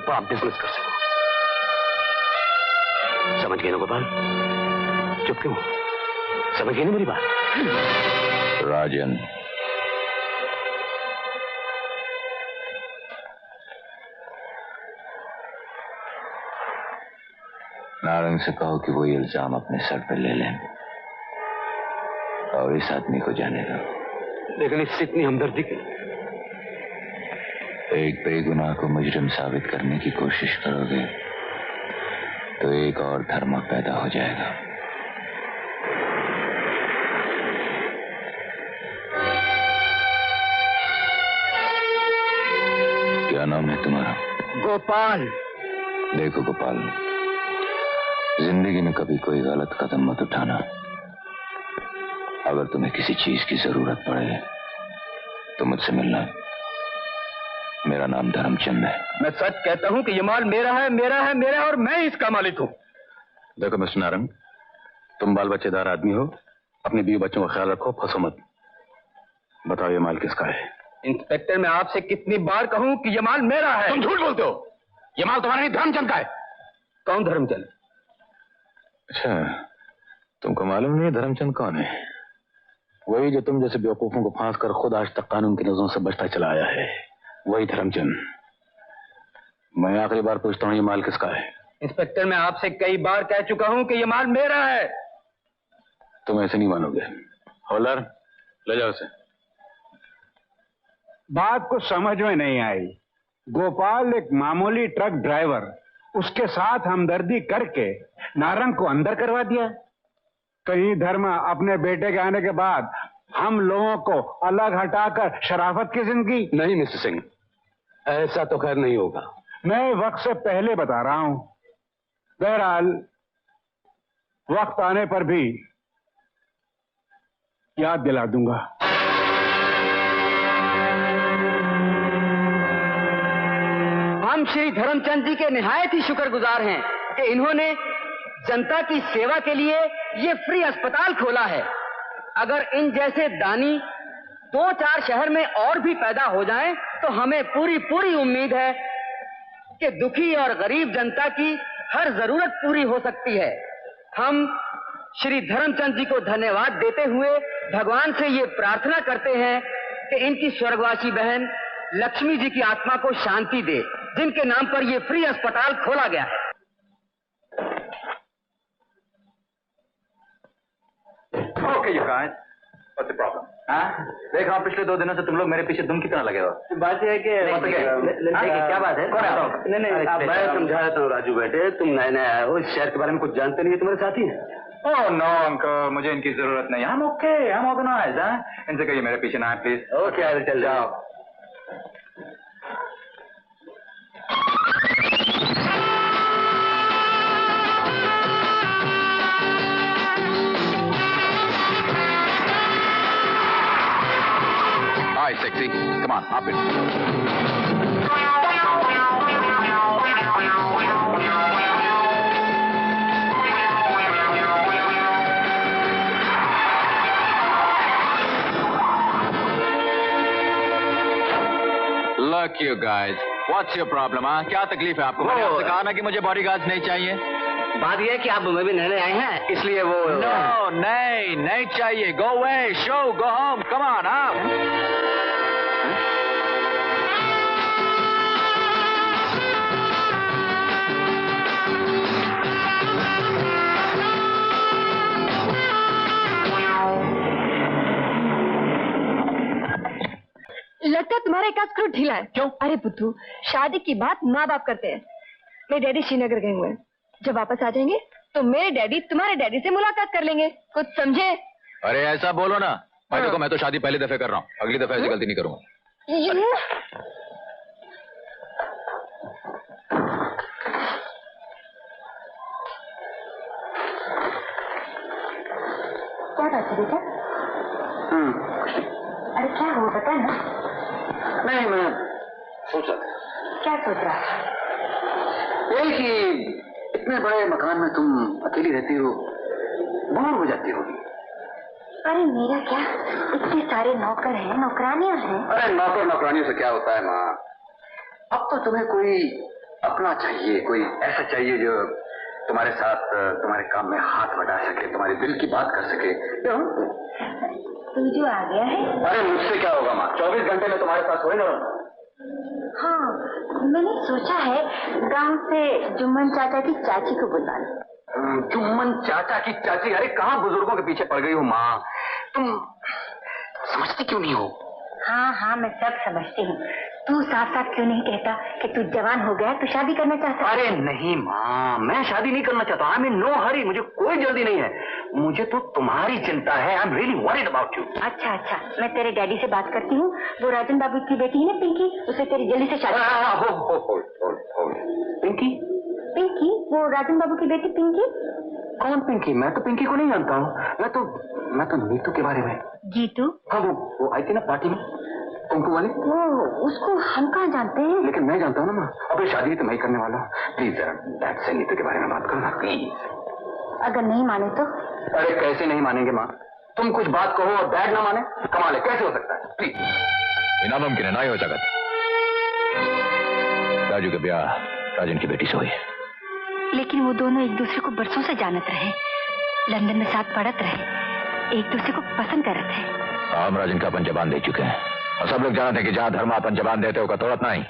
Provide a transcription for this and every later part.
बड़ा बिजनेस कर सको। समझ गए ना गोपाल? चुप क्यों? समझ गए ना मेरी बात? राजन, नारंग से कहो कि वो इल्जाम अपने सर पे ले लें और इस आदमी को जाने दो। लेकिन इससे इतनी हमदर्दी की। एक बेगुनाह को मुजरिम साबित करने की कोशिश करोगे तो एक और धर्म पैदा हो जाएगा। क्या नाम है तुम्हारा? गोपाल। देखो गोपाल, जिंदगी में कभी कोई गलत कदम मत उठाना। अगर तुम्हें किसी चीज की जरूरत पड़े तो मुझसे मिलना। मेरा नाम धर्मचंद है। मैं सच कहता हूं कि ये माल मेरा है, मेरा है, मेरा है और मैं इसका मालिक हूं। देखो मिस्टर नारंग, तुम बाल बच्चेदार आदमी हो, अपने बीवी बच्चों का ख्याल रखो, फंसो मत। बताओ ये माल किसका है? इंस्पेक्टर, मैं आपसे कितनी बार कहूं कि ये माल मेरा है? तुम झूठ बोलते हो। ये माल तुम्हारा नहीं, धर्मचंद का है। कौन धर्मचंद? अच्छा, तुमको मालूम नहीं धर्मचंद कौन है? वही जो तुम जैसे बेवकूफों को फांस कर खुद आज तक कानून की नजरों से बचता चला आया है, वही धर्मचंद। मैं आखिरी बार पूछता हूं, ये माल किसका है? इंस्पेक्टर, मैं आपसे कई बार कह चुका हूं कि ये माल मेरा है। तुम ऐसे नहीं मानोगे। हौलदार, ले जाओ उसे। बात को समझ में नहीं आई। गोपाल एक मामूली ट्रक ड्राइवर, उसके साथ हमदर्दी करके नारंग को अंदर करवा दिया। कहीं धर्म अपने बेटे के आने के बाद हम लोगों को अलग हटाकर शराफत की जिंदगी? नहीं मिस्टर सिंह, ऐसा तो खैर नहीं होगा। मैं वक्त से पहले बता रहा हूं। बहरहाल वक्त आने पर भी याद दिला दूंगा। हम श्री धर्मचंद जी के निहायत ही शुक्रगुजार हैं कि इन्होंने जनता की सेवा के लिए ये फ्री अस्पताल खोला है। अगर इन जैसे दानी 2-4 शहर में और भी पैदा हो जाएं, तो हमें पूरी उम्मीद है कि दुखी और गरीब जनता की हर जरूरत पूरी हो सकती है। हम श्री धर्मचंद जी को धन्यवाद देते हुए भगवान से ये प्रार्थना करते हैं कि इनकी स्वर्गवासी बहन लक्ष्मी जी की आत्मा को शांति दे, जिनके नाम पर ये फ्री अस्पताल खोला गया है। Okay, you guys. What's the problem? हाँ? देखो पिछले 2 दिनों से तुम लोग मेरे पीछे दुम की तरह लगे हो। बात यह है कि क्या बात है? नहीं, मैं समझा देता हूँ राजू बेटे, तुम नए नए आए हो, इस शहर के बारे में कुछ जानते नहीं है, तुम्हारे साथी हैं। ओह नो अंकल, मुझे इनकी जरूरत नहीं। हम ओके, हम ऑर्गेनाइज हैं। इनसे कहिए मेरे पीछे ना आए प्लीज। ओके, चल जाओ। Hi, sexy. Come on, hop in. Look, you guys. What's your problem, हाँ? क्या तकलीफ है आपको? मैंने आपसे कहा ना कि मुझे बॉडीगार्ड्स नहीं चाहिए। बात यह है कि आप मुंबई में नए आए हैं, इसलिए वो No, नहीं चाहिए। Go away, show, go home. Come on, out. लगता है तुम्हारा एक स्क्रू ढीला है। क्यों? अरे बुद्धू, शादी की बात माँ बाप करते हैं। मेरे डैडी श्रीनगर गए हुए हैं, जब वापस आ जाएंगे तो मेरे डैडी तुम्हारे डैडी से मुलाकात कर लेंगे। कुछ समझे? अरे ऐसा बोलो ना। मैं देखो, मैं तो शादी पहली दफे कर रहा हूँ, अगली दफे ऐसी गलती नहीं करूंगा। क्या बात है बेटा? अरे क्या हुआ, बता ना। नहीं, मैं सोच रहा था। क्या सोच रहा? यही कि इतने बड़े मकान में तुम अकेली रहती हो, बोर हो जाती होगी। अरे मेरा क्या, इतने सारे नौकर हैं, नौकरानियां हैं। अरे नौकर नौकरानियों से क्या होता है माँ? अब तो तुम्हें कोई अपना चाहिए, कोई ऐसा चाहिए जो तुम्हारे साथ तुम्हारे काम में हाथ बटा सके, तुम्हारे दिल की बात कर सके। क्यों? तू जो आ गया है। अरे मुझसे क्या होगा माँ, 24 घंटे में तुम्हारे साथ थोड़ी ना रहूंगा। हाँ, मैंने सोचा है गांव से जुम्मन चाचा की चाची को बुला लूं। जुम्मन चाचा की चाची? अरे कहाँ बुजुर्गों के पीछे पड़ गई हो माँ, तुम समझती क्यों नहीं हो? हाँ हाँ, मैं सब समझती हूँ। तू साफ साफ क्यों नहीं कहता कि तू जवान हो गया तो शादी करना चाहता है? अरे नहीं माँ, मैं शादी नहीं करना चाहता। आई एम इन नो हरी, मुझे कोई जल्दी नहीं है। मुझे तो तुम्हारी चिंता है। I am really worried about you. अच्छा अच्छा, मैं तेरे डैडी से बात करती हूँ। वो राजन बाबू की बेटी है ना पिंकी, उसे तेरी जल्दी से शादी। पिंकी? पिंकी? वो राजन बाबू की बेटी पिंकी। कौन पिंकी? मैं तो पिंकी को नहीं जानता हूँ। मैं तो नीतू के बारे में। जीतू? हाँ, वो आई थी ना पार्टी में, कुंकू वाली। वो उसको हम कहाँ जानते हैं? लेकिन मैं जानता हूँ ना माँ। अब शादी तो मैं ही करने वाला हूँ। प्लीज जरा डैड से नीतू के बारे में बात करो ना, प्लीज। अगर नहीं माने तो? अरे कैसे नहीं मानेंगे माँ? तुम कुछ बात कहो और डैड ना माने, कमाल है। कैसे हो सकता है? प्लीज। नामुमकिन है, ना ही हो सकता। राजू का ब्याह राजन की बेटी से हुई। लेकिन वो दोनों एक दूसरे को बरसों से जानत रहे, लंदन में साथ पढ़त रहे, एक दूसरे को पसंद करत है। हम राजन का अपन जबान दे चुके हैं और सब लोग जानते हैं कि जहां धर्म अपन जबान देते होगा तोड़त नहीं।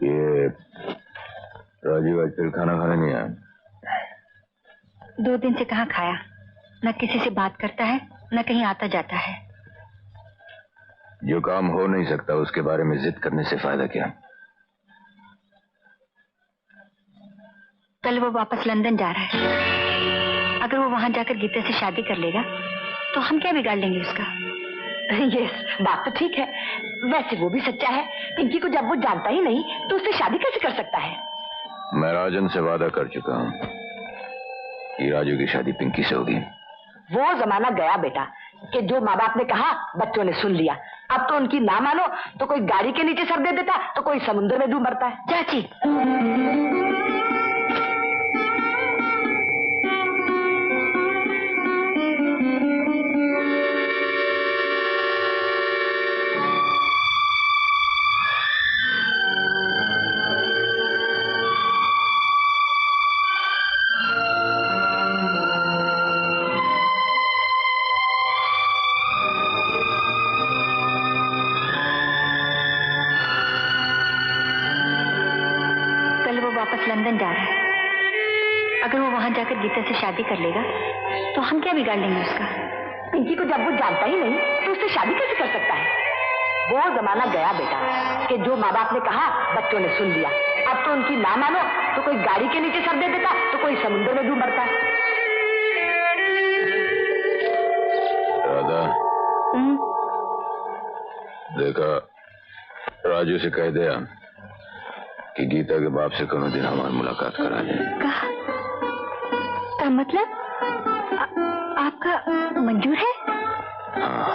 ये राजीव आज फिर खाना खाने नहीं आया? 2 दिन से कहाँ खाया, न किसी से बात करता है न कहीं आता जाता है। जो काम हो नहीं सकता उसके बारे में जिद करने से फायदा क्या? कल वो वापस लंदन जा रहा है। अगर वो वहां जाकर गीता से शादी कर लेगा तो हम क्या बिगाड़ लेंगे उसका? यस, बात तो ठीक है। वैसे वो भी सच्चा है। पिंकी को जब वो जानता ही नहीं तो उससे शादी कैसे कर सकता है? मैं राजन से वादा कर चुका हूं कि राजू की शादी पिंकी से होगी। वो जमाना गया बेटा कि जो माँ बाप ने कहा बच्चों ने सुन लिया। अब तो उनकी ना मानो तो कोई गाड़ी के नीचे सर दे देता तो कोई समुद्र में डूब मरता है। चाची, लंदन जा रहा है। अगर वो वहां जाकर गीता से शादी कर लेगा तो हम क्या बिगाड़ लेंगे उसका? पिंकी को जब वो जानता ही नहीं तो उससे शादी कैसे कर सकता है? वो जमाना गया बेटा कि जो माँ बाप ने कहा बच्चों ने सुन लिया। अब तो उनकी ना मानो तो कोई गाड़ी के नीचे सर दे देता तो कोई समुद्र में डूब मरता है। राधा, देखा, राजू से कह दिया कि गीता के बाप से कोनो दिन हमारी मुलाकात करा जाए। का मतलब आपका मंजूर है? हाँ।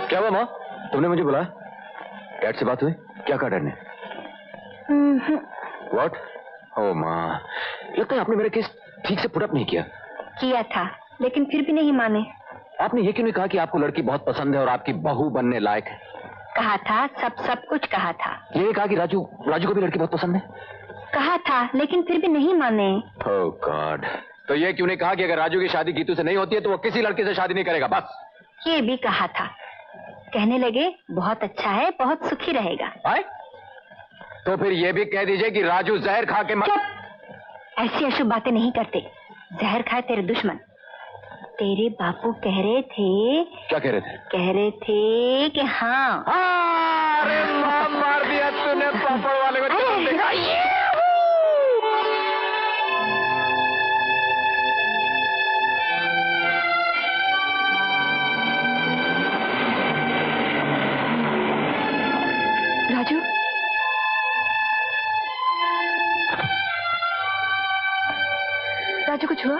क्या हुआ माँ, तुमने मुझे बुलाया? डैड से बात हुई? क्या कहा डैड ने? व्हाट? ओ माँ, लगता है आपने मेरा केस ठीक से पुट अप नहीं किया। किया था, लेकिन फिर भी नहीं माने। आपने ये क्यों नहीं कहा कि आपको लड़की बहुत पसंद है और आपकी बहू बनने लायक है? कहा था, सब कुछ कहा था। ये नहीं कहा कि राजू को भी लड़की बहुत पसंद है? कहा था, लेकिन फिर भी नहीं माने। ओह गॉड, तो ये क्यों नहीं कहा कि अगर राजू की शादी गीतू से नहीं होती है तो वो किसी लड़की से शादी नहीं करेगा? बस ये भी कहा था। कहने लगे बहुत अच्छा है, बहुत सुखी रहेगा। आए? तो फिर ये भी कह दीजिए कि राजू जहर खा के ऐसी अशुभ बातें नहीं करते। जहर खाए तेरे दुश्मन। तेरे बापू कह रहे थे। क्या कह रहे थे? कह रहे थे कि हाँ। अरे मार दिया तूने पापड़ वाले को। राजू, राजू कुछ हुआ?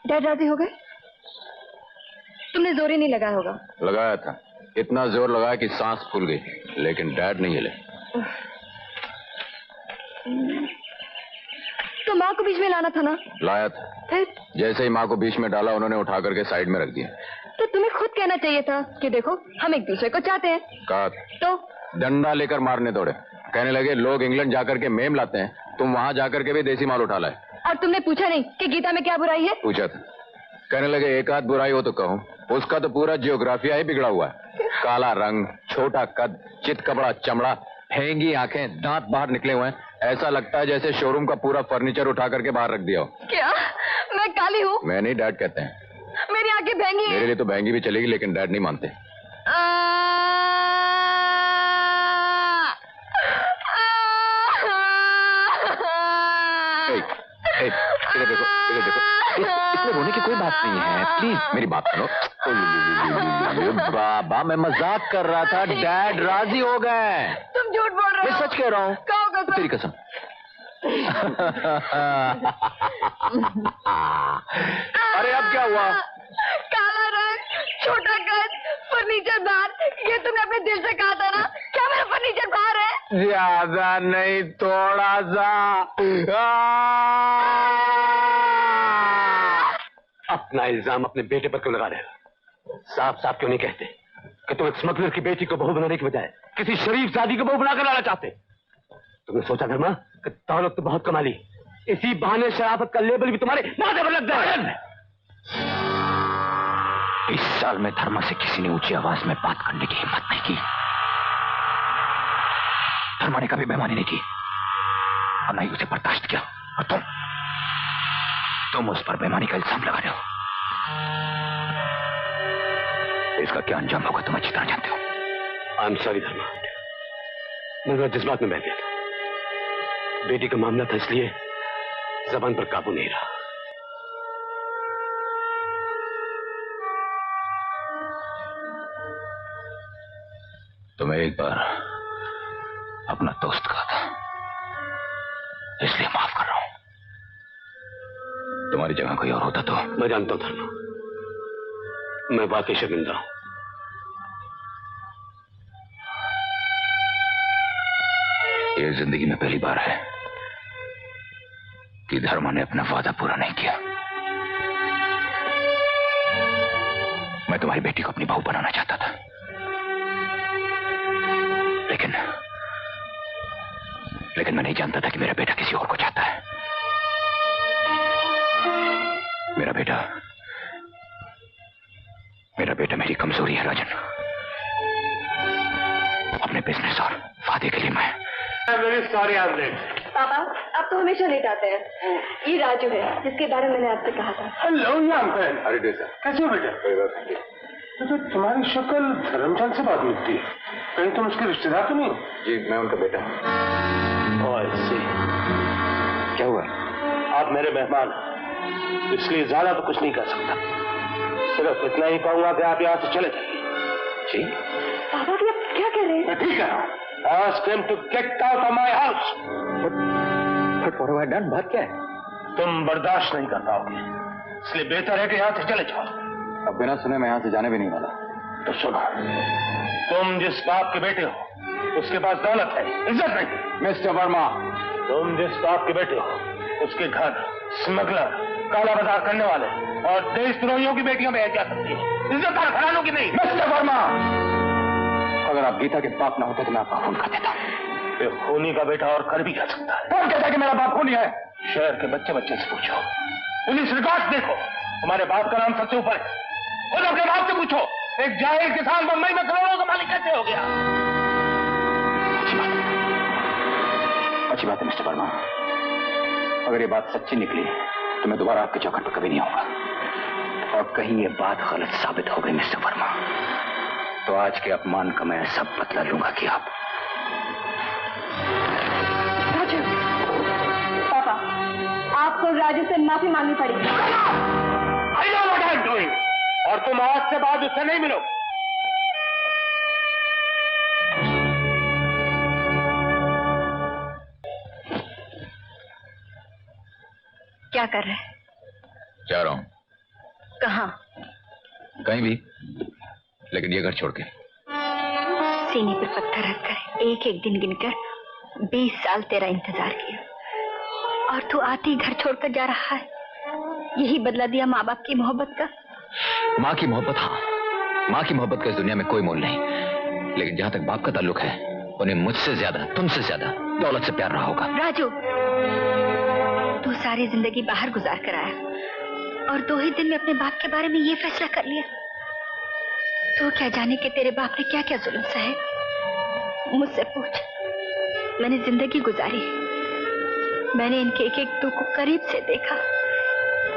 डैड राजी हो गए? तुमने जोर ही नहीं लगाया होगा। लगाया था, इतना जोर लगाया कि सांस फूल गई। लेकिन डैड नहीं हिले। तो माँ को बीच में लाना था ना? लाया था। फिर जैसे ही माँ को बीच में डाला उन्होंने उठा करके साइड में रख दिया। तो तुम्हें खुद कहना चाहिए था कि देखो हम एक दूसरे को चाहते हैं। कहा तो डंडा लेकर मारने दौड़े, कहने लगे लोग इंग्लैंड जाकर के मेम लाते हैं, तुम वहां जाकर के भी देसी माल उठा लाए। और तुमने पूछा नहीं कि गीता में क्या बुराई है? पूछा था, कहने लगे एक आध बुराई हो तो कहूँ, उसका तो पूरा जियोग्राफिया ही बिगड़ा हुआ है। काला रंग, छोटा कद, चित कपड़ा चमड़ा, फेंगी आंखें, दांत बाहर निकले हुए हैं, ऐसा लगता है जैसे शोरूम का पूरा फर्नीचर उठा करके बाहर रख दिया हो। क्या मैं काली हूँ? मैं नहीं, डैड कहते हैं। मेरी आंखें भैंगी हैं। मेरे लिए तो भैंगी भी चलेगी, लेकिन डैड नहीं मानते। इधर देखो, इधर देखो, इसमें रोने की कोई बात नहीं है, प्लीज मेरी बात सुनो। बाबा मैं मजाक कर रहा था, डैड राजी हो गए। तुम झूठ बोल रहे हो। मैं सच कह रहा हूँ। कहो कसम। तेरी कसम। अरे अब क्या हुआ? काला रंग, छोटा कद, फर्नीचर बाहर, ये तुमने अपने दिल से कहा था ना? क्या मेरा फर्नीचर बाहर है? ज्यादा नहीं, थोड़ा सा। अपना इल्जाम अपने बेटे पर क्यों लगा रहे हो? साफ साफ क्यों नहीं कहते कि तुम एक स्मगलर की बेटी को बहू बनाने के बजाय किसी शरीफ जादी को बहू बनाकर लाना चाहते? तुमने सोचा धर्मा कि दौलत तो बहुत कमा ली, इसी बहाने शराफत का लेबल भी तुम्हारे माथे पर लग जाए। 20 साल में धर्मा से किसी ने ऊंची आवाज में बात करने की हिम्मत नहीं की। धर्मा ने कभी बेईमानी नहीं की और नहीं उसे बर्दाश्त किया। और तुम उस पर बेईमानी का इल्जाम लगा रहे हो। इसका क्या अंजाम होगा तुम अच्छी तरह जानते हो। आई एम सॉरी धर्मा, मैं जज्बात में बह गया था। बेटी का मामला था इसलिए जबान पर काबू नहीं रहा। तुम्हें एक बार अपना दोस्त कहा था, इसलिए माफ कर रहा हूं। तुम्हारी जगह कोई और होता तो। मैं जानता हूं धर्मा, मैं वाकई शर्मिंदा हूं। ये जिंदगी में पहली बार है कि धर्मा ने अपना वादा पूरा नहीं किया। मैं तुम्हारी बेटी को अपनी बहू बनाना चाहता था, लेकिन मैं नहीं जानता था कि मेरा बेटा किसी और को चाहता है। मेरा बेटा मेरी कमजोरी है राजन। अपने बिजनेस और वादे के लिए मैं सॉरी। पापा आप तो हमेशा लेट आते हैं। ये राजू है जिसके बारे में मैंने आपसे कहा था। हेलो अरे डेसा, कैसे हो बेटा? तो तुम्हारी शक्ल धर्मचंद से बात मिलती है, कहीं तुम उसके रिश्तेदार तो नहीं? जी मैं उनका बेटा हूं। क्या हुआ? आप मेरे मेहमान हैं, इसलिए ज्यादा तो कुछ नहीं कर सकता। सिर्फ इतना ही कहूंगा कि आप यहाँ से चले जाइए। जी पापा भी आप क्या कह रहे हैं? मैं ठीक है। Ask him to get out of my house. But what have I done? बात क्या है? तुम बर्दाश्त नहीं कर पाओगे, इसलिए बेहतर है कि यहाँ से चले जाओ। अब बिना सुने मैं यहाँ से जाने भी नहीं वाला। तो सुनो, तुम जिस बाप के बेटे हो उसके पास दौलत है, इज्जत नहीं। मिस्टर वर्मा, तुम जिस बाप के बेटे हो उसके घर स्मगलर, काला बाजार करने वाले और देशद्रोहियों की बेटियां भी जा सकती है, इज्जतदार घरानों की नहीं। मिस्टर वर्मा, अगर आप गीता के बाप ना होते तो मैं आपका खून कर देता। खूनी का बेटा और कर भी जा सकता है। कौन कहता है कि मेरा बाप खूनी है? शहर के बच्चे बच्चे से पूछो, पुलिस रिकॉर्ड देखो, तुम्हारे बाप का नाम सबसे ऊपर है। खुद अपने बाप से पूछो, एक जाहिल किसान बम्बई में करोड़ों का मालिक कैसे हो गया? अच्छी बात है मिस्टर वर्मा, अगर ये बात सच्ची निकली तो मैं दोबारा आपके चौखट पर कभी नहीं आऊंगा। और कहीं ये बात गलत साबित हो गई मिस्टर वर्मा, तो आज के अपमान का मैं सब बदला लूंगा कि आप। राजू, पापा आपको राजू से माफी मांगनी पड़ेगी। I know what I'm doing, और तुम आज से बाद उससे नहीं मिलो। क्या कर रहे हैं? जा रहा हूं। कहाँ? कहीं भी, लेकिन ये घर छोड़ के। सीने पर पत्थर रखकर एक एक दिन गिनकर 20 साल तेरा इंतजार किया और तू आते ही घर छोड़कर जा रहा है। यही बदला दिया माँ बाप की मोहब्बत का। माँ की मोहब्बत, हाँ, माँ की मोहब्बत का इस दुनिया में कोई मोल नहीं, लेकिन जहां तक बाप का ताल्लुक है उन्हें मुझसे ज्यादा, तुमसे ज्यादा दौलत से प्यार रहा होगा। राजू, तू सारी जिंदगी बाहर गुजार कर आया और 2 ही दिन में अपने बाप के बारे में ये फैसला कर लिया। तू क्या जाने कि तेरे बाप ने क्या क्या जुल्म सहे। मुझसे पूछ, मैंने जिंदगी गुजारी, मैंने इनके एक एक दुख को करीब से देखा,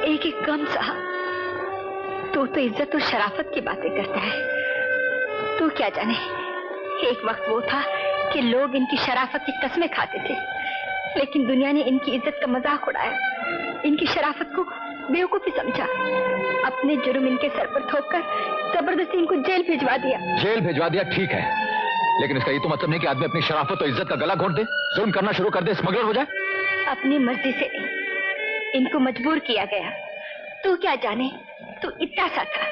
एक एक गम सहा। तू तो इज्जत और शराफत की बातें करता है। तू क्या जाने, एक वक्त वो था कि लोग इनकी शराफत की कस्में खाते थे, लेकिन दुनिया ने इनकी इज्जत का मजाक उड़ाया, इनकी शराफत को बेवकूफी समझा, अपने जुर्म इनके सर पर थोपकर जबरदस्ती इनको जेल भिजवा दिया। जेल भिजवा दिया ठीक है, लेकिन इसका ये तो मतलब नहीं कि आदमी अपनी शराफत और इज्जत का गला घोट दे, जुल्म करना शुरू कर दे, स्मगलर हो जाए। अपनी मर्जी से नहीं, इनको मजबूर किया गया। तू क्या जाने, तू इतना सा था,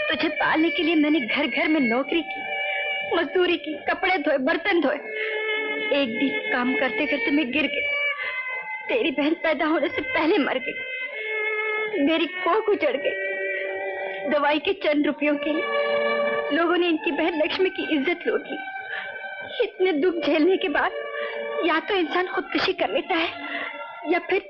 तुझे पालने के लिए मैंने घर घर में नौकरी की, मजदूरी की, कपड़े धोए, बर्तन धोए। एक दिन काम करते करते मैं गिर गई, तेरी बहन पैदा होने से पहले मर गई, मेरी कोख उजड़ गई। दवाई के चंद रुपयों के लिए लोगों ने इनकी बहन लक्ष्मी की इज्जत लूट ली। इतने दुख झेलने के बाद या तो इंसान खुदकुशी कर लेता है या फिर